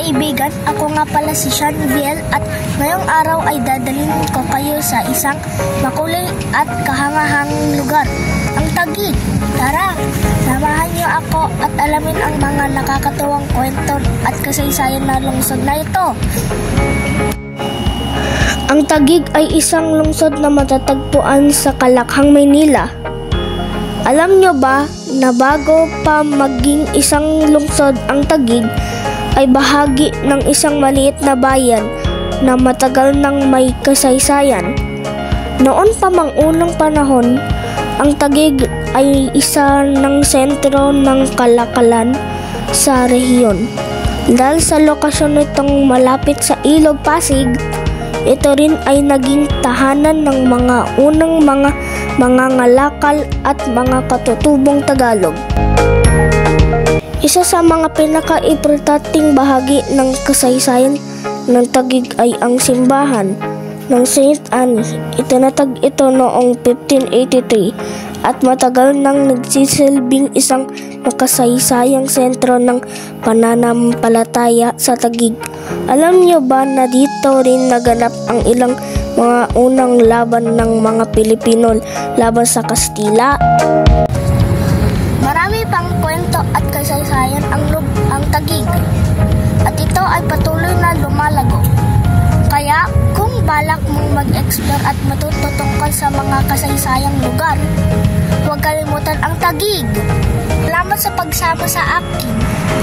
kaibigan, ako nga pala si Sean Viel at ngayong araw ay dadalhin ko kayo sa isang makulay at kahangahang lugar, ang Taguig. Tara, samahan niyo ako at alamin ang mga nakakatuwang kwento at kasaysayan na lungsod na ito. Ang Taguig ay isang lungsod na matatagpuan sa Kalakhang, Maynila. Alam nyo ba na bago pa maging isang lungsod ang Taguig ay bahagi ng isang maliit na bayan na matagal nang may kasaysayan? Noon pa mang unang panahon, ang Taguig ay isa ng sentro ng kalakalan sa rehiyon. Dahil sa lokasyon nitong malapit sa Ilog Pasig, ito rin ay naging tahanan ng mga unang mga ngalakal at mga katutubong Tagalog. Isa sa mga pinaka-importanteng bahagi ng kasaysayan ng Taguig ay ang simbahan ng St. Anne. Itinatag ito noong 1583 at matagal nang nagsisilbing isang makasaysayang sentro ng pananampalataya sa Taguig. Alam niyo ba na dito rin naganap ang ilang mga unang laban ng mga Pilipino laban sa Kastila? Marami pang kwento at kasaysayan ang Taguig at ito ay patuloy na lumalago. Kaya kung balak mong mag-explore at matuto tungkol sa mga kasaysayang lugar, huwag kalimutan ang Taguig. Salamat sa pagsama sa akin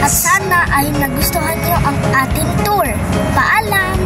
at sana ay nagustuhan niyo ang ating tour. Paalam!